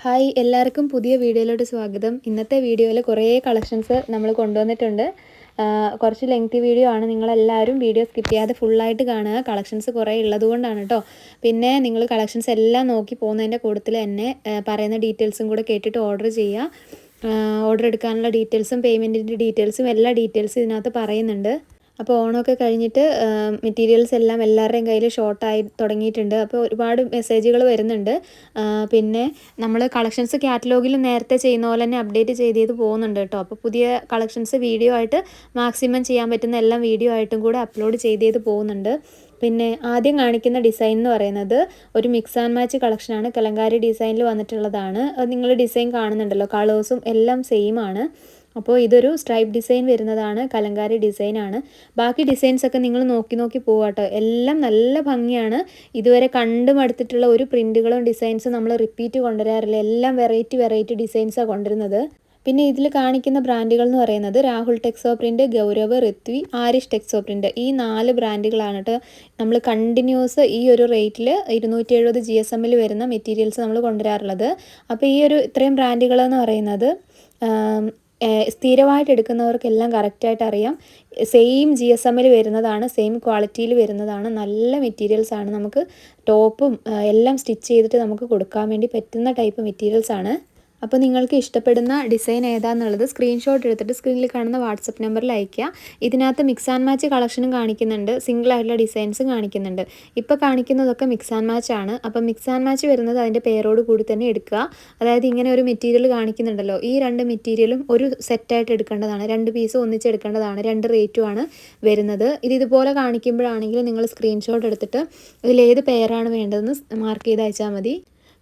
Hi എല്ലാവർക്കും പുതിയ വീഡിയോയിലോട്ട് സ്വാഗതം. ഇന്നത്തെ വീഡിയോയിൽ കുറേ കളക്ഷൻസ് നമ്മൾ കൊണ്ടുവന്നിട്ടുണ്ട്. കുറച്ച് ലെങ്തി വീഡിയോ ആണ്. നിങ്ങളെല്ലാവരും വീഡിയോ സ്കിപ്പ് ചെയ്യാതെ ഫുള്ളായിട്ട് കാണുക. കളക്ഷൻസ് കുറേ ഉള്ളതുകൊണ്ടാണ് കേട്ടോ. പിന്നെ നിങ്ങൾ കളക്ഷൻസ് എല്ലാം നോക്കി പോകുന്നതിൻ്റെ കൂട്ടത്തിൽ തന്നെ പറയുന്ന ഡീറ്റെയിൽസും കൂടെ കേട്ടിട്ട് ഓർഡർ ചെയ്യുക. ഓർഡർ എടുക്കാനുള്ള ഡീറ്റെയിൽസും പേയ്മെൻറ്റിൻ്റെ ഡീറ്റെയിൽസും എല്ലാ ഡീറ്റെയിൽസും ഇതിനകത്ത് പറയുന്നുണ്ട്. അപ്പോൾ ഓണമൊക്കെ കഴിഞ്ഞിട്ട് മെറ്റീരിയൽസ് എല്ലാം എല്ലാവരുടെയും കയ്യിൽ ഷോർട്ടായി തുടങ്ങിയിട്ടുണ്ട്. അപ്പോൾ ഒരുപാട് മെസ്സേജുകൾ വരുന്നുണ്ട്. പിന്നെ നമ്മൾ കളക്ഷൻസ് കാറ്റലോഗിൽ നേരത്തെ ചെയ്യുന്ന പോലെ തന്നെ അപ്ഡേറ്റ് ചെയ്ത് പോകുന്നുണ്ട് കേട്ടോ. അപ്പോൾ പുതിയ കളക്ഷൻസ് വീഡിയോ ആയിട്ട് മാക്സിമം ചെയ്യാൻ പറ്റുന്ന എല്ലാം വീഡിയോ ആയിട്ടും കൂടെ അപ്ലോഡ് ചെയ്ത് പോകുന്നുണ്ട്. പിന്നെ ആദ്യം കാണിക്കുന്ന ഡിസൈൻ എന്ന് പറയുന്നത് ഒരു മിക്സ് ആൻഡ് മാച്ച് കളക്ഷനാണ്. കലങ്കാരി ഡിസൈനിൽ വന്നിട്ടുള്ളതാണ്. നിങ്ങൾ ഡിസൈൻ കാണുന്നുണ്ടല്ലോ, കളേഴ്സും എല്ലാം സെയിം ആണ്. അപ്പോൾ ഇതൊരു സ്ട്രൈപ്പ് ഡിസൈൻ വരുന്നതാണ്, കലങ്കാരി ഡിസൈനാണ്. ബാക്കി ഡിസൈൻസൊക്കെ നിങ്ങൾ നോക്കി പോകാട്ടോ. എല്ലാം നല്ല ഭംഗിയാണ്. ഇതുവരെ കണ്ടു മടുത്തിട്ടുള്ള ഒരു പ്രിൻറ്റുകളും ഡിസൈൻസും നമ്മൾ റിപ്പീറ്റ് കൊണ്ടുവരാറില്ല. എല്ലാം വെറൈറ്റി ഡിസൈൻസാണ് കൊണ്ടുവരുന്നത്. പിന്നെ ഇതിൽ കാണിക്കുന്ന ബ്രാൻഡുകൾ എന്ന് പറയുന്നത് Rahul ടെക്സോ print, Gaurav, Rithvi, Arish ടെക്സോ print, ഈ 4 ബ്രാൻഡുകളാണ് കേട്ടോ. നമ്മൾ കണ്ടിന്യൂസ് ഈ ഒരു റേറ്റിൽ 270 GSM വരുന്ന മെറ്റീരിയൽസ് നമ്മൾ കൊണ്ടുവരാറുള്ളത്. അപ്പോൾ ഈ ഒരു ഇത്രയും ബ്രാൻഡുകളെന്ന് പറയുന്നത് സ്ഥിരമായിട്ട് എടുക്കുന്നവർക്കെല്ലാം കറക്റ്റായിട്ട് അറിയാം. സെയിം GSM വരുന്നതാണ്, സെയിം ക്വാളിറ്റിയിൽ വരുന്നതാണ്. നല്ല മെറ്റീരിയൽസാണ്. നമുക്ക് ടോപ്പും എല്ലാം സ്റ്റിച്ച് ചെയ്തിട്ട് നമുക്ക് കൊടുക്കാൻ വേണ്ടി പറ്റുന്ന ടൈപ്പ് മെറ്റീരിയൽസാണ്. അപ്പോൾ നിങ്ങൾക്ക് ഇഷ്ടപ്പെടുന്ന ഡിസൈൻ ഏതാണെന്നുള്ളത് സ്ക്രീൻഷോട്ട് എടുത്തിട്ട് സ്ക്രീനിൽ കാണുന്ന വാട്സപ്പ് നമ്പറിൽ അയയ്ക്കുക. ഇതിനകത്ത് മിക്സ് ആൻഡ് മാച്ച് കളക്ഷനും കാണിക്കുന്നുണ്ട്, സിംഗിളായിട്ടുള്ള ഡിസൈൻസും കാണിക്കുന്നുണ്ട്. ഇപ്പോൾ കാണിക്കുന്നതൊക്കെ മിക്സ് ആൻഡ് മാച്ച് ആണ്. അപ്പോൾ മിക്സ് ആൻഡ് മാച്ച് വരുന്നത് അതിൻ്റെ പേരോട് കൂടി തന്നെ എടുക്കുക. അതായത് ഇങ്ങനെ ഒരു മെറ്റീരിയൽ കാണിക്കുന്നുണ്ടല്ലോ, ഈ 2 മെറ്റീരിയലും ഒരു സെറ്റായിട്ട് എടുക്കേണ്ടതാണ്. 2 പീസ് ഒന്നിച്ചെടുക്കേണ്ടതാണ്. 2 റേറ്റുമാണ് വരുന്നത്. ഇതുപോലെ കാണിക്കുമ്പോഴാണെങ്കിൽ നിങ്ങൾ സ്ക്രീൻഷോട്ട് എടുത്തിട്ട് ഇതിലേത് പെയറാണ് വേണ്ടതെന്ന് മാർക്ക് ചെയ്ത് അയച്ചാൽ മതി.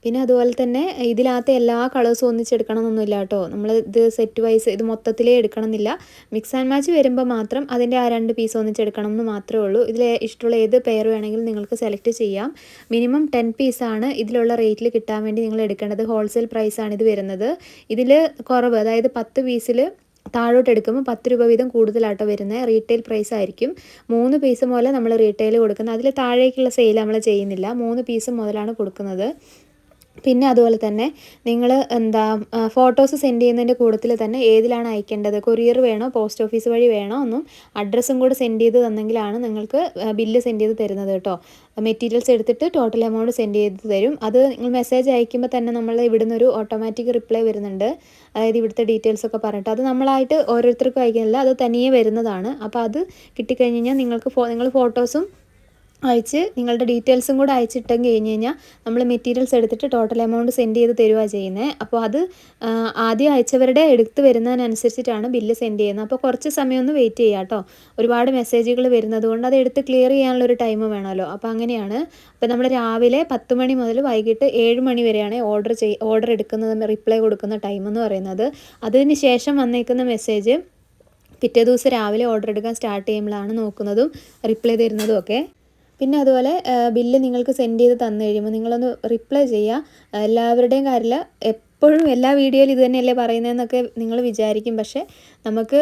പിന്നെ അതുപോലെ തന്നെ ഇതിനകത്ത് എല്ലാ കളേഴ്സും ഒന്നിച്ചെടുക്കണം എന്നൊന്നുമില്ല കേട്ടോ. നമ്മൾ ഇത് സെറ്റ് വൈസ് ഇത് മൊത്തത്തിലേ എടുക്കണമെന്നില്ല. മിക്സ് ആൻഡ് മാച്ച് വരുമ്പോൾ മാത്രം അതിൻ്റെ ആ 2 പീസ് ഒന്നിച്ചെടുക്കണം എന്ന് മാത്രമേ ഉള്ളൂ. ഇതിൽ ഇഷ്ടമുള്ള ഏത് പെയർ വേണമെങ്കിലും നിങ്ങൾക്ക് സെലക്ട് ചെയ്യാം. മിനിമം 10 പീസാണ് ഇതിലുള്ള റേറ്റിൽ കിട്ടാൻ വേണ്ടി നിങ്ങൾ എടുക്കേണ്ടത്. ഹോൾസെയിൽ പ്രൈസാണ് ഇത് വരുന്നത്. ഇതിൽ കുറവ്, അതായത് 10 പീസിൽ താഴോട്ട് എടുക്കുമ്പോൾ 10 രൂപ വീതം കൂടുതലാട്ടോ വരുന്നത്. റീറ്റെയിൽ പ്രൈസ് ആയിരിക്കും. 3 പീസ് മുതൽ നമ്മൾ റീറ്റെയിൽ കൊടുക്കുന്നത്. അതിൽ താഴേക്കുള്ള സെയിൽ നമ്മൾ ചെയ്യുന്നില്ല. 3 പീസ് മുതലാണ് കൊടുക്കുന്നത്. പിന്നെ അതുപോലെ തന്നെ നിങ്ങൾ ഫോട്ടോസ് സെൻഡ് ചെയ്യുന്നതിൻ്റെ കൂട്ടത്തിൽ തന്നെ ഏതിലാണ് അയക്കേണ്ടത്, കൊറിയർ വേണോ പോസ്റ്റ് ഓഫീസ് വഴി വേണോ എന്നും അഡ്രസ്സും കൂടെ സെൻഡ് ചെയ്ത് തന്നെങ്കിലാണ് നിങ്ങൾക്ക് ബില്ല് സെൻഡ് ചെയ്ത് തരുന്നത് കേട്ടോ. മെറ്റീരിയൽസ് എടുത്തിട്ട് ടോട്ടൽ എമൗണ്ട് സെൻഡ് ചെയ്ത് തരും. അത് നിങ്ങൾ മെസ്സേജ് അയക്കുമ്പോൾ തന്നെ നമ്മൾ ഇവിടുന്ന് ഒരു ഓട്ടോമാറ്റിക് റിപ്ലൈ വരുന്നുണ്ട്. അതായത് ഇവിടുത്തെ ഡീറ്റെയിൽസൊക്കെ പറഞ്ഞിട്ട് അത് നമ്മളായിട്ട് ഓരോരുത്തർക്കും അയക്കുന്നില്ല, അത് തനിയെ വരുന്നതാണ്. അപ്പോൾ അത് കിട്ടിക്കഴിഞ്ഞ് കഴിഞ്ഞാൽ നിങ്ങൾ ഫോട്ടോസും അയച്ച് നിങ്ങളുടെ ഡീറ്റെയിൽസും കൂടെ അയച്ചിട്ടെങ്കിൽ കഴിഞ്ഞ് കഴിഞ്ഞാൽ നമ്മൾ മെറ്റീരിയൽസ് എടുത്തിട്ട് ടോട്ടൽ എമൗണ്ട് സെൻഡ് ചെയ്ത് തരുകയാണ് ചെയ്യുന്നത്. അപ്പോൾ അത് ആദ്യം അയച്ചവരുടെ എടുത്ത് വരുന്നതിനനുസരിച്ചിട്ടാണ് ബില്ല് സെൻഡ് ചെയ്യുന്നത്. അപ്പോൾ കുറച്ച് സമയം ഒന്ന് വെയിറ്റ് ചെയ്യുക കേട്ടോ. ഒരുപാട് മെസ്സേജുകൾ വരുന്നത് കൊണ്ട് അത് എടുത്ത് ക്ലിയർ ചെയ്യാനുള്ളൊരു ടൈം വേണമല്ലോ. അപ്പോൾ അങ്ങനെയാണ്. അപ്പോൾ നമ്മൾ രാവിലെ 10 മണി മുതൽ വൈകിട്ട് 7 മണി വരെയാണ് ഓർഡർ എടുക്കുന്നത്, റിപ്ലൈ കൊടുക്കുന്ന ടൈം എന്ന് പറയുന്നത്. അതിന് ശേഷം വന്നേക്കുന്ന മെസ്സേജ് പിറ്റേ ദിവസം രാവിലെ ഓർഡർ എടുക്കാൻ സ്റ്റാർട്ട് ചെയ്യുമ്പോഴാണ് നോക്കുന്നതും റിപ്ലൈ തരുന്നതും ഒക്കെ. പിന്നെ അതുപോലെ ബില്ല് നിങ്ങൾക്ക് സെൻഡ് ചെയ്ത് തന്നു കഴിയുമ്പോൾ നിങ്ങളൊന്ന് റിപ്ലൈ ചെയ്യുക. എല്ലാവരുടെയും കാര്യമില്ല, എപ്പോഴും എല്ലാ വീഡിയോയിലും ഇത് തന്നെയല്ലേ പറയുന്നതെന്നൊക്കെ നിങ്ങൾ വിചാരിക്കും. പക്ഷേ നമുക്ക്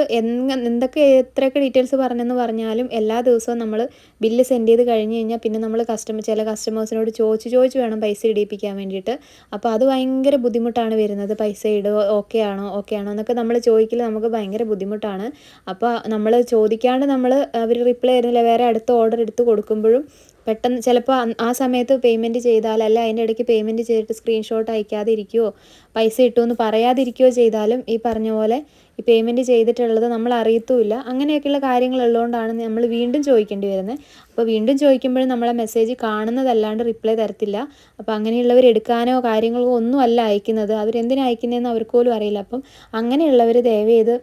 എന്തൊക്കെ എത്രയൊക്കെ ഡീറ്റെയിൽസ് പറഞ്ഞെന്ന് പറഞ്ഞാലും എല്ലാ ദിവസവും നമ്മൾ ബില്ല് സെൻഡ് ചെയ്ത് കഴിഞ്ഞ് കഴിഞ്ഞാൽ പിന്നെ നമ്മൾ ചില കസ്റ്റമേഴ്സിനോട് ചോദിച്ച് വേണം പൈസ ഇടിയിപ്പിക്കാൻ വേണ്ടിയിട്ട്. അപ്പോൾ അത് ഭയങ്കര ബുദ്ധിമുട്ടാണ് വരുന്നത്. പൈസ ഇടുമോ, ഓക്കെ ആണോ എന്നൊക്കെ നമ്മൾ ചോദിക്കൽ നമുക്ക് ഭയങ്കര ബുദ്ധിമുട്ടാണ്. അപ്പോൾ നമ്മൾ ചോദിക്കാണ്ട് അവർ റിപ്ലൈ തരുന്നില്ല, വേറെ അടുത്ത ഓർഡർ എടുത്ത് കൊടുക്കുമ്പോഴും പെട്ടെന്ന് ചിലപ്പോൾ ആ സമയത്ത് പേയ്മെൻറ്റ് ചെയ്താൽ, അല്ല അതിൻ്റെ ഇടയ്ക്ക് പേയ്മെൻറ്റ് ചെയ്തിട്ട് സ്ക്രീൻഷോട്ട് അയക്കാതെ ഇരിക്കുകയോ പൈസ ഇട്ടുമെന്ന് പറയാതിരിക്കുകയോ ചെയ്താലും ഈ പറഞ്ഞ പോലെ ഈ പേയ്മെൻറ്റ് ചെയ്തിട്ടുള്ളത് നമ്മൾ അറിയത്തുമില്ല. അങ്ങനെയൊക്കെയുള്ള കാര്യങ്ങളുള്ളതുകൊണ്ടാണ് നമ്മൾ വീണ്ടും ചോദിക്കേണ്ടി വരുന്നത്. അപ്പോൾ വീണ്ടും ചോദിക്കുമ്പോഴും നമ്മളെ മെസ്സേജ് കാണുന്നതല്ലാണ്ട് റിപ്ലൈ തരത്തില്ല. അപ്പോൾ അങ്ങനെയുള്ളവർ എടുക്കാനോ കാര്യങ്ങളോ ഒന്നും അല്ല അയക്കുന്നത്. അവരെന്തിനാണ് അയക്കുന്നതെന്ന് അവർക്ക് പോലും അറിയില്ല. അപ്പം അങ്ങനെയുള്ളവർ ദയവ് ചെയ്ത്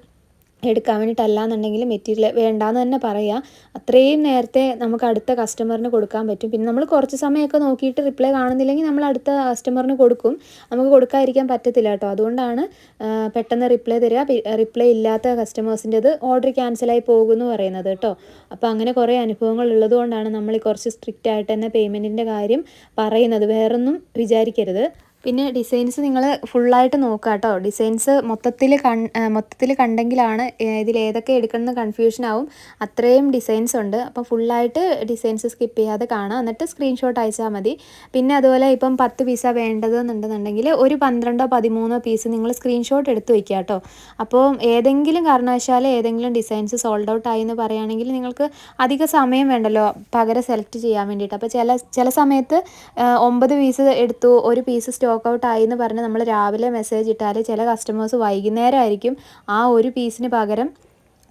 എടുക്കാൻ വേണ്ടിയിട്ടല്ലാന്നുണ്ടെങ്കിൽ മെറ്റീരിയൽ വേണ്ടാന്ന് തന്നെ പറയുക. അത്രയും നേരത്തെ നമുക്ക് അടുത്ത കസ്റ്റമറിന് കൊടുക്കാൻ പറ്റും. പിന്നെ നമ്മൾ കുറച്ച് സമയമൊക്കെ നോക്കിയിട്ട് റിപ്ലൈ കാണുന്നില്ലെങ്കിൽ നമ്മൾ അടുത്ത കസ്റ്റമറിന് കൊടുക്കും. നമുക്ക് കൊടുക്കാതിരിക്കാൻ പറ്റത്തില്ല കേട്ടോ. അതുകൊണ്ടാണ് പെട്ടെന്ന് റിപ്ലൈ തരിക. റിപ്ലൈ ഇല്ലാത്ത കസ്റ്റമേഴ്സിൻ്റെത് ഓർഡർ ക്യാൻസലായി പോകുമെന്ന് പറയുന്നത് കേട്ടോ. അപ്പോൾ അങ്ങനെ കുറേ അനുഭവങ്ങൾ ഉള്ളതുകൊണ്ടാണ് നമ്മൾ കുറച്ച് സ്ട്രിക്റ്റ് ആയിട്ട് തന്നെ പേയ്മെൻറ്റിൻ്റെ കാര്യം പറയുന്നത്. വേറൊന്നും വിചാരിക്കരുത്. പിന്നെ ഡിസൈൻസ് നിങ്ങൾ ഫുള്ളായിട്ട് നോക്കുക കേട്ടോ. ഡിസൈൻസ് മൊത്തത്തിൽ കണ്ടെങ്കിലാണ് ഇതിലേതൊക്കെ എടുക്കണമെന്ന് കൺഫ്യൂഷൻ ആവും. അത്രയും ഡിസൈൻസ് ഉണ്ട്. അപ്പോൾ ഫുള്ളായിട്ട് ഡിസൈൻസ് സ്കിപ്പ് ചെയ്യാതെ കാണാം, എന്നിട്ട് സ്ക്രീൻഷോട്ട് അയച്ചാൽ മതി. പിന്നെ അതുപോലെ ഇപ്പം 10 പീസാണ് വേണ്ടതെന്നുണ്ടെന്നുണ്ടെങ്കിൽ ഒരു 12 13 പീസ് നിങ്ങൾ സ്ക്രീൻഷോട്ട് എടുത്ത് വയ്ക്കുക കേട്ടോ. അപ്പോൾ ഏതെങ്കിലും കാരണവശാൽ ഏതെങ്കിലും ഡിസൈൻസ് സോൾഡ് ഔട്ട് ആയി എന്ന് പറയുകയാണെങ്കിൽ നിങ്ങൾക്ക് അധിക സമയം വേണ്ടല്ലോ പകരം സെലക്ട് ചെയ്യാൻ വേണ്ടിയിട്ട്. അപ്പോൾ ചില സമയത്ത് 9 പീസ് എടുത്തു, ഒരു പീസ് സ്റ്റോക്ക് ഔട്ട് ആയി എന്ന് പറഞ്ഞ് നമ്മൾ രാവിലെ മെസ്സേജ് ഇട്ടാൽ ചില കസ്റ്റമേഴ്സ് വൈകുന്നേരം ആയിരിക്കും ആ ഒരു പീസിന് പകരം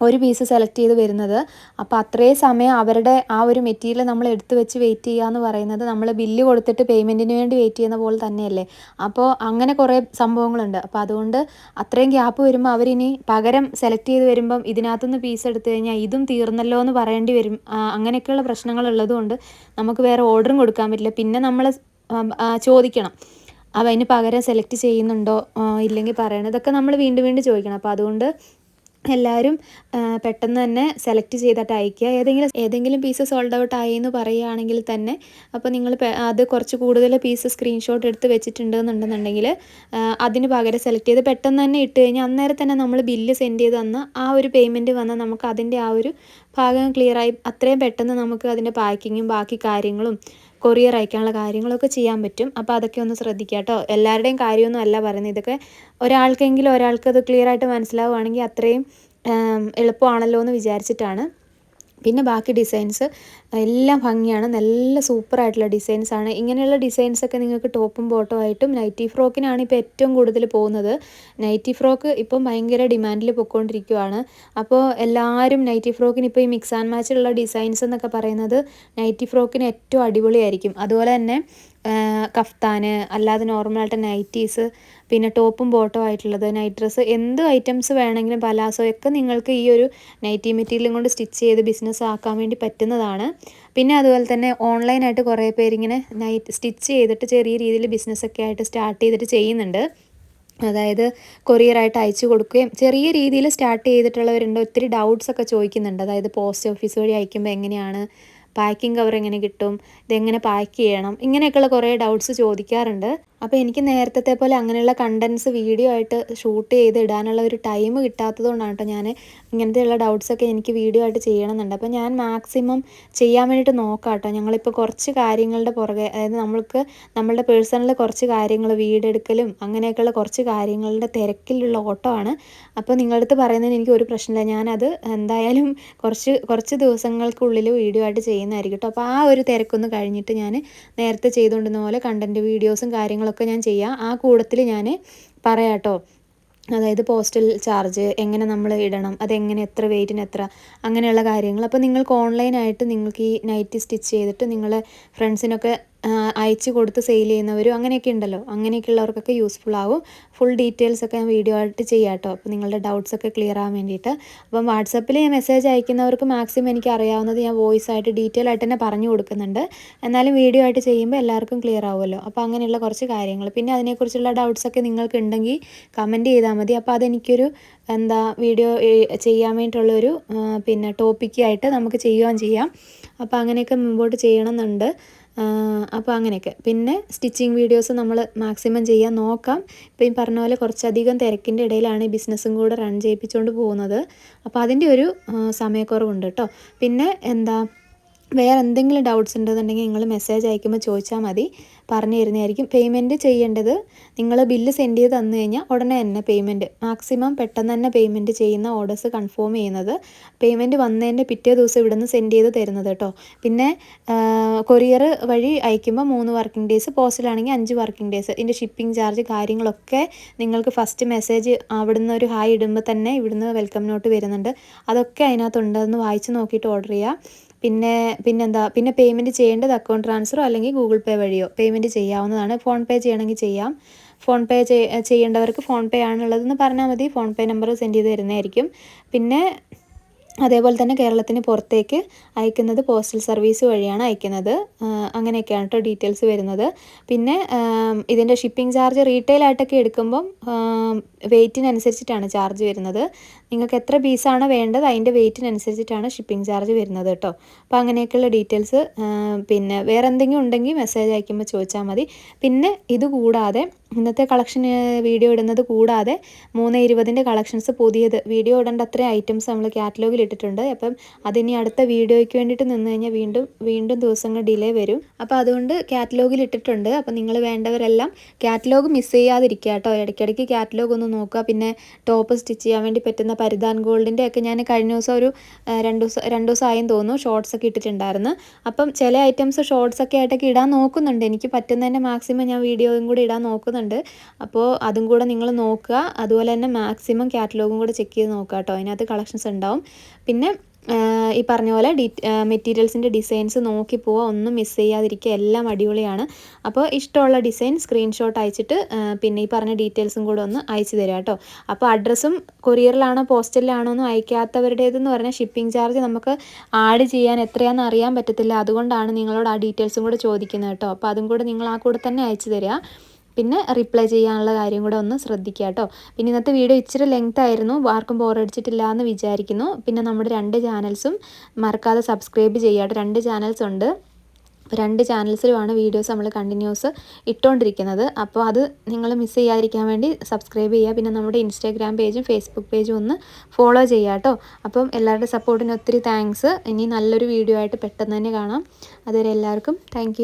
ഒരു പീസ് സെലക്ട് ചെയ്ത് വരുന്നത്. അപ്പോൾ അത്രയും സമയം അവരുടെ ആ ഒരു മെറ്റീരിയൽ നമ്മൾ എടുത്തു വെച്ച് വെയിറ്റ് ചെയ്യുക എന്ന് പറയുന്നത് നമ്മൾ ബില്ല് കൊടുത്തിട്ട് പേയ്മെൻറ്റിന് വേണ്ടി വെയിറ്റ് ചെയ്യുന്ന പോലെ തന്നെയല്ലേ. അപ്പോൾ അങ്ങനെ കുറേ സംഭവങ്ങളുണ്ട്. അപ്പോൾ അതുകൊണ്ട് അത്രയും ഗ്യാപ്പ് വരുമ്പോൾ അവരിനി പകരം സെലക്ട് ചെയ്ത് വരുമ്പം ഇതിനകത്തുനിന്ന് പീസ് എടുത്തു കഴിഞ്ഞാൽ ഇതും തീർന്നല്ലോ എന്ന് പറയേണ്ടി വരും. അങ്ങനെയൊക്കെയുള്ള പ്രശ്നങ്ങളുള്ളതുകൊണ്ട് നമുക്ക് വേറെ ഓർഡറും കൊടുക്കാൻ പറ്റില്ല. പിന്നെ നമ്മൾ ചോദിക്കണം അപ്പോൾ അതിന് പകരം സെലക്ട് ചെയ്യുന്നുണ്ടോ ഇല്ലെങ്കിൽ പറയണം. ഇതൊക്കെ നമ്മൾ വീണ്ടും വീണ്ടും ചോദിക്കണം. അപ്പോൾ അതുകൊണ്ട് എല്ലാവരും പെട്ടെന്ന് തന്നെ സെലക്ട് ചെയ്തിട്ട് അയക്കുക. ഏതെങ്കിലും പീസ് സോൾഡ് ഔട്ട് ആയി എന്ന് പറയുകയാണെങ്കിൽ തന്നെ അപ്പോൾ നിങ്ങൾ അത് കുറച്ച് കൂടുതൽ പീസ് സ്ക്രീൻഷോട്ട് എടുത്ത് വെച്ചിട്ടുണ്ടെന്നുണ്ടെന്നുണ്ടെങ്കിൽ അതിന് പകരം സെലക്ട് ചെയ്ത് പെട്ടെന്ന് തന്നെ ഇട്ട് കഴിഞ്ഞാൽ അന്നേരം തന്നെ നമ്മൾ ബില്ല് സെൻഡ് ചെയ്ത് തന്ന ആ ഒരു പേയ്മെൻറ്റ് വന്നാൽ നമുക്ക് അതിൻ്റെ ആ ഒരു ഭാഗം ക്ലിയറായി അത്രയും പെട്ടെന്ന് നമുക്ക് അതിൻ്റെ പാക്കിങ്ങും ബാക്കി കാര്യങ്ങളും കൊറിയർ അയക്കാനുള്ള കാര്യങ്ങളൊക്കെ ചെയ്യാൻ പറ്റും. അപ്പോൾ അതൊക്കെ ഒന്ന് ശ്രദ്ധിക്കുക കേട്ടോ. എല്ലാവരുടെയും കാര്യമൊന്നും അല്ല പറയുന്നത്. ഇതൊക്കെ ഒരാൾക്ക് അത് ക്ലിയറായിട്ട് മനസ്സിലാവുകയാണെങ്കിൽ അത്രയും എളുപ്പമാണല്ലോ എന്ന് വിചാരിച്ചിട്ടാണ്. പിന്നെ ബാക്കി ഡിസൈൻസ് എല്ലാം ഭംഗിയാണ്, നല്ല സൂപ്പറായിട്ടുള്ള ഡിസൈൻസാണ്. ഇങ്ങനെയുള്ള ഡിസൈൻസൊക്കെ നിങ്ങൾക്ക് ടോപ്പും ബോട്ടവും ആയിട്ടും നൈറ്റി ഫ്രോക്കിനാണ് ഇപ്പോൾ ഏറ്റവും കൂടുതൽ പോകുന്നത്. നൈറ്റി ഫ്രോക്ക് ഇപ്പം ഭയങ്കര ഡിമാൻഡിൽ പൊയ്ക്കൊണ്ടിരിക്കുകയാണ്. അപ്പോൾ എല്ലാവരും നൈറ്റി ഫ്രോക്കിന് ഇപ്പോൾ ഈ മിക്സ് ആൻഡ് മാച്ചിലുള്ള ഡിസൈൻസ് എന്നൊക്കെ പറയുന്നത് നൈറ്റി ഫ്രോക്കിന് ഏറ്റവും അടിപൊളിയായിരിക്കും. അതുപോലെ തന്നെ കഫ്താന്, അല്ലാതെ നോർമലായിട്ട് നൈറ്റീസ്, പിന്നെ ടോപ്പും ബോട്ടവും ആയിട്ടുള്ളത്, നൈറ്റ് ഡ്രസ്സ്, എന്ത് ഐറ്റംസ് വേണമെങ്കിലും പലാസോയൊക്കെ നിങ്ങൾക്ക് ഈ ഒരു നൈറ്റി മെറ്റീരിയലും കൊണ്ട് സ്റ്റിച്ച് ചെയ്ത് ബിസിനസ് ആക്കാൻ വേണ്ടി പറ്റുന്നതാണ്. പിന്നെ അതുപോലെ തന്നെ ഓൺലൈനായിട്ട് കുറേ പേരിങ്ങനെ സ്റ്റിച്ച് ചെയ്തിട്ട് ചെറിയ രീതിയിൽ ബിസിനസ്സൊക്കെ ആയിട്ട് സ്റ്റാർട്ട് ചെയ്തിട്ട് ചെയ്യുന്നുണ്ട്. അതായത് കൊറിയറായിട്ട് അയച്ചു കൊടുക്കുകയും ചെറിയ രീതിയിൽ സ്റ്റാർട്ട് ചെയ്തിട്ടുള്ളവരുണ്ട്. ഒത്തിരി ഡൗട്ട്സൊക്കെ ചോദിക്കുന്നുണ്ട്. അതായത് പോസ്റ്റ് ഓഫീസ് വഴി അയക്കുമ്പോൾ എങ്ങനെയാണ്, പാക്കിംഗ് കവർ എങ്ങനെ കിട്ടും, ഇതെങ്ങനെ പാക്ക് ചെയ്യണം, ഇങ്ങനെയൊക്കെയുള്ള കുറേ ഡൗട്ട്സ് ചോദിക്കാറുണ്ട്. അപ്പോൾ എനിക്ക് നേരത്തെ പോലെ അങ്ങനെയുള്ള കണ്ടൻസ് വീഡിയോ ആയിട്ട് ഷൂട്ട് ചെയ്ത് ഇടാനുള്ള ഒരു ടൈം കിട്ടാത്തത് കൊണ്ടാണ് കേട്ടോ ഞാൻ ഇങ്ങനത്തെയുള്ള ഡൗട്ട്സൊക്കെ എനിക്ക് വീഡിയോ ആയിട്ട് ചെയ്യണമെന്നുണ്ട്. അപ്പോൾ ഞാൻ മാക്സിമം ചെയ്യാൻ വേണ്ടിയിട്ട് നോക്കാം കേട്ടോ. ഞങ്ങളിപ്പോൾ കുറച്ച് കാര്യങ്ങളുടെ പുറകെ, അതായത് നമ്മളുടെ പേഴ്സണൽ കുറച്ച് കാര്യങ്ങൾ, വീടെടുക്കലും അങ്ങനെയൊക്കെയുള്ള കുറച്ച് കാര്യങ്ങളുടെ തിരക്കിലുള്ള ഓട്ടമാണ്. അപ്പോൾ നിങ്ങളുടെ അടുത്ത് പറയുന്നതിന് എനിക്ക് ഒരു പ്രശ്നമില്ല. ഞാനത് എന്തായാലും കുറച്ച് ദിവസങ്ങൾക്കുള്ളിൽ വീഡിയോ ആയിട്ട് ചെയ്യുന്നതായിരിക്കും കേട്ടോ. അപ്പോൾ ആ ഒരു തിരക്കൊന്ന് കഴിഞ്ഞിട്ട് ഞാൻ നേരത്തെ ചെയ്തുകൊണ്ടിരുന്ന പോലെ കണ്ടൻറ്റ് വീഡിയോസും കാര്യങ്ങളൊക്കെ ഞാൻ ചെയ്യാം. ആ കൂട്ടത്തിൽ ഞാൻ പറയാം കേട്ടോ. അതായത് പോസ്റ്റൽ ചാർജ് എങ്ങനെ നമ്മൾ ഇടണം, അതെങ്ങനെ, എത്ര വെയിറ്റിന് എത്ര, അങ്ങനെയുള്ള കാര്യങ്ങൾ. അപ്പോൾ നിങ്ങൾക്ക് ഓൺലൈനായിട്ട് നിങ്ങൾക്ക് ഈ നൈറ്റി സ്റ്റിച്ച് ചെയ്തിട്ട് നിങ്ങളെ ഫ്രണ്ട്സിനൊക്കെ അയച്ചു കൊടുത്ത് സെയിൽ ചെയ്യുന്നവരും അങ്ങനെയൊക്കെ ഉണ്ടല്ലോ. അങ്ങനെയൊക്കെയുള്ളവർക്കൊക്കെ യൂസ്ഫുൾ ആവും. ഫുൾ ഡീറ്റെയിൽസൊക്കെ ഞാൻ വീഡിയോ ആയിട്ട് ചെയ്യാം കേട്ടോ. അപ്പോൾ നിങ്ങളുടെ ഡൗട്ട്സൊക്കെ ക്ലിയർ ആവാൻ വേണ്ടിയിട്ട്. അപ്പം വാട്സപ്പിൽ ഞാൻ മെസ്സേജ് അയക്കുന്നവർക്ക് മാക്സിമം എനിക്ക് അറിയാവുന്നത് ഞാൻ വോയിസ് ആയിട്ട് ഡീറ്റെയിൽ ആയിട്ട് തന്നെ പറഞ്ഞു കൊടുക്കുന്നുണ്ട്. എന്നാലും വീഡിയോ ആയിട്ട് ചെയ്യുമ്പോൾ എല്ലാവർക്കും ക്ലിയർ ആവുമല്ലോ. അപ്പോൾ അങ്ങനെയുള്ള കുറച്ച് കാര്യങ്ങൾ, പിന്നെ അതിനെക്കുറിച്ചുള്ള ഡൗട്ട്സൊക്കെ നിങ്ങൾക്ക് ഉണ്ടെങ്കിൽ കമൻറ്റ് ചെയ്താൽ മതി. അപ്പോൾ അതെനിക്കൊരു വീഡിയോ ചെയ്യാൻ വേണ്ടിയിട്ടുള്ളൊരു പിന്നെ ടോപ്പിക്കായിട്ട് നമുക്ക് ചെയ്യുകയും ചെയ്യാം. അപ്പോൾ അങ്ങനെയൊക്കെ മുമ്പോട്ട് ചെയ്യണമെന്നുണ്ട്. അപ്പോൾ അങ്ങനെയൊക്കെ. പിന്നെ സ്റ്റിച്ചിങ് വീഡിയോസ് നമ്മൾ മാക്സിമം ചെയ്യാൻ നോക്കാം. ഇപ്പോൾ ഈ പറഞ്ഞ പോലെ കുറച്ചധികം തിരക്കിൻ്റെ ഇടയിലാണ് ഈ ബിസിനസ്സും കൂടെ റൺ ചെയ്യിപ്പിച്ചുകൊണ്ട് പോകുന്നത്. അപ്പോൾ അതിൻ്റെ ഒരു സമയക്കുറവുണ്ട് കേട്ടോ. പിന്നെ വേറെ എന്തെങ്കിലും ഡൗട്ട്സ് ഉണ്ടെന്നുണ്ടെങ്കിൽ നിങ്ങൾ മെസ്സേജ് അയക്കുമ്പോൾ ചോദിച്ചാൽ മതി, പറഞ്ഞു തരുന്നതായിരിക്കും. പേയ്മെൻറ്റ് ചെയ്യേണ്ടത് നിങ്ങൾ ബില്ല് സെൻഡ് ചെയ്ത് തന്നു കഴിഞ്ഞാൽ ഉടനെ തന്നെ പേയ്മെൻറ്റ്, മാക്സിമം പെട്ടെന്ന് തന്നെ പേയ്മെൻറ്റ് ചെയ്യുന്ന ഓർഡേഴ്സ് കൺഫേം ചെയ്യുന്നത്. പേയ്മെൻറ്റ് വന്നതിൻ്റെ പിറ്റേ ദിവസം ഇവിടെ നിന്ന് സെൻഡ് ചെയ്ത് തരുന്നത് കേട്ടോ. പിന്നെ കൊറിയർ വഴി അയക്കുമ്പോൾ 3 വർക്കിംഗ് ഡേയ്സ്, പോസ്റ്റിലാണെങ്കിൽ 5 വർക്കിംഗ് ഡേയ്സ്. ഇതിൻ്റെ ഷിപ്പിംഗ് ചാർജ് കാര്യങ്ങളൊക്കെ നിങ്ങൾക്ക് ഫസ്റ്റ് മെസ്സേജ് അവിടുന്ന് ഒരു ഹായ് ഇടുമ്പോൾ തന്നെ ഇവിടുന്ന് വെൽക്കം നോട്ട് വരുന്നുണ്ട്. അതൊക്കെ അതിനകത്തുണ്ട്. അതൊന്ന് വായിച്ച് നോക്കിയിട്ട് ഓർഡർ ചെയ്യുക. പിന്നെ പേയ്മെൻറ്റ് ചെയ്യേണ്ടത് അക്കൗണ്ട് ട്രാൻസ്ഫറോ അല്ലെങ്കിൽ ഗൂഗിൾ പേ വഴിയോ പേയ്മെൻറ്റ് ചെയ്യാവുന്നതാണ്. ഫോൺ പേ ചെയ്യണമെങ്കിൽ ചെയ്യാം. ഫോൺ പേ ചെയ്യേണ്ടവർക്ക് ഫോൺ പേ ആണുള്ളതെന്ന് പറഞ്ഞാൽ മതി. ഫോൺ പേ നമ്പർ സെൻഡ് ചെയ്ത് തരുന്നതായിരിക്കും. പിന്നെ അതേപോലെ തന്നെ കേരളത്തിന് പുറത്തേക്ക് അയക്കുന്നത് പോസ്റ്റൽ സർവീസ് വഴിയാണ് അയക്കുന്നത്. അങ്ങനെയൊക്കെയാണ് കേട്ടോ ഡീറ്റെയിൽസ് വരുന്നത്. പിന്നെ ഇതിൻ്റെ ഷിപ്പിംഗ് ചാർജ് റീറ്റെയിലായിട്ടൊക്കെ എടുക്കുമ്പം വെയ്റ്റിനനുസരിച്ചിട്ടാണ് ചാർജ് വരുന്നത്. നിങ്ങൾക്ക് എത്ര പീസാണോ വേണ്ടത് അതിൻ്റെ വെയ്റ്റിനനുസരിച്ചിട്ടാണ് ഷിപ്പിംഗ് ചാർജ് വരുന്നത് കേട്ടോ. അപ്പോൾ അങ്ങനെയൊക്കെയുള്ള ഡീറ്റെയിൽസ്. പിന്നെ വേറെ എന്തെങ്കിലും ഉണ്ടെങ്കിൽ മെസ്സേജ് അയക്കുമ്പോൾ ചോദിച്ചാൽ മതി. പിന്നെ ഇതുകൂടാതെ ഇന്നത്തെ കളക്ഷൻ വീഡിയോ ഇടുന്നത് കൂടാതെ 3:20 കളക്ഷൻസ് പുതിയത് വീഡിയോ ഇടേണ്ട അത്രയും ഐറ്റംസ് നമ്മൾ കാറ്റലോഗിൽ ഇട്ടിട്ടുണ്ട്. അപ്പം അതിനി അടുത്ത വീഡിയോയ്ക്ക് വേണ്ടിയിട്ട് നിന്ന് കഴിഞ്ഞാൽ വീണ്ടും ദിവസങ്ങൾ ഡിലേ വരും. അപ്പോൾ അതുകൊണ്ട് കാറ്റലോഗിൽ ഇട്ടിട്ടുണ്ട്. അപ്പോൾ നിങ്ങൾ വേണ്ടവരെല്ലാം കാറ്റലോഗ് മിസ് ചെയ്യാതിരിക്കുക കേട്ടോ. ഇടയ്ക്കിടയ്ക്ക് കാറ്റലോഗ് ഒന്ന് നോക്കുക. പിന്നെ ടോപ്പ് സ്റ്റിച്ച് ചെയ്യാൻ വേണ്ടി പറ്റുന്ന പരിധാൻ ഗോൾഡിൻ്റെ ഒക്കെ ഞാൻ കഴിഞ്ഞ ദിവസം ഒരു 2 ദിവസമായെന്ന് തോന്നുന്നു ഷോർട്സൊക്കെ ഇട്ടിട്ടുണ്ടായിരുന്നു. അപ്പം ചില ഐറ്റംസ് ഷോർട്സൊക്കെ ആയിട്ടൊക്കെ ഇടാൻ നോക്കുന്നുണ്ട്. എനിക്ക് പറ്റുന്നതിൻ്റെ മാക്സിമം ഞാൻ വീഡിയോയും കൂടി ഇടാൻ നോക്കുന്നുണ്ട്. അപ്പോൾ അതും കൂടെ നിങ്ങൾ നോക്കുക. അതുപോലെ തന്നെ മാക്സിമം കാറ്റലോഗും കൂടെ ചെക്ക് ചെയ്ത് നോക്കുക കേട്ടോ. അതിനകത്ത് കളക്ഷൻസ് ഉണ്ടാവും. പിന്നെ ഈ പറഞ്ഞ പോലെ മെറ്റീരിയൽസിൻ്റെ ഡിസൈൻസ് നോക്കി പോവുക. ഒന്നും മിസ് ചെയ്യാതിരിക്കുക. എല്ലാം അടിപൊളിയാണ്. അപ്പോൾ ഇഷ്ടമുള്ള ഡിസൈൻ സ്ക്രീൻഷോട്ട് അയച്ചിട്ട് പിന്നെ ഈ പറഞ്ഞ ഡീറ്റെയിൽസും കൂടെ ഒന്ന് അയച്ചു തരാം കേട്ടോ. അപ്പോൾ അഡ്രസ്സും കൊറിയറിലാണോ പോസ്റ്റലിലാണോ എന്ന് അയക്കാത്തവരുടേതെന്ന് പറഞ്ഞാൽ ഷിപ്പിംഗ് ചാർജ് നമുക്ക് ആഡ് ചെയ്യാൻ എത്രയാണെന്ന് അറിയാൻ പറ്റത്തില്ല. അതുകൊണ്ടാണ് നിങ്ങളോട് ആ ഡീറ്റെയിൽസും കൂടെ ചോദിക്കുന്നത് കേട്ടോ. അപ്പോൾ അതും കൂടെ നിങ്ങൾ ആ കൂടെ തന്നെ അയച്ചു തരിക. പിന്നെ റിപ്ലൈ ചെയ്യാനുള്ള കാര്യം കൂടെ ഒന്ന് ശ്രദ്ധിക്കുക കേട്ടോ. പിന്നെ ഇന്നത്തെ വീഡിയോ ഇച്ചിരി ലെങ്ത് ആയിരുന്നു. ആർക്കും ബോറടിച്ചിട്ടില്ല എന്ന് വിചാരിക്കുന്നു. പിന്നെ നമ്മുടെ 2 ചാനൽസും മറക്കാതെ സബ്സ്ക്രൈബ് ചെയ്യുക കേട്ടോ. 2 ചാനൽസ് ഉണ്ട്. അപ്പോൾ 2 ചാനൽസിലുമാണ് വീഡിയോസ് നമ്മൾ കണ്ടിന്യൂസ് ഇട്ടുകൊണ്ടിരിക്കുന്നത്. അപ്പോൾ അത് നിങ്ങൾ മിസ് ചെയ്യാതിരിക്കാൻ വേണ്ടി സബ്സ്ക്രൈബ് ചെയ്യുക. പിന്നെ നമ്മുടെ ഇൻസ്റ്റാഗ്രാം പേജും ഫേസ്ബുക്ക് പേജും ഒന്ന് ഫോളോ ചെയ്യുക കേട്ടോ. അപ്പം എല്ലാവരുടെ സപ്പോർട്ടിന് ഒത്തിരി താങ്ക്സ്. ഇനി നല്ലൊരു വീഡിയോ ആയിട്ട് പെട്ടെന്ന് തന്നെ കാണാം. അതുവരെ എല്ലാവർക്കും താങ്ക്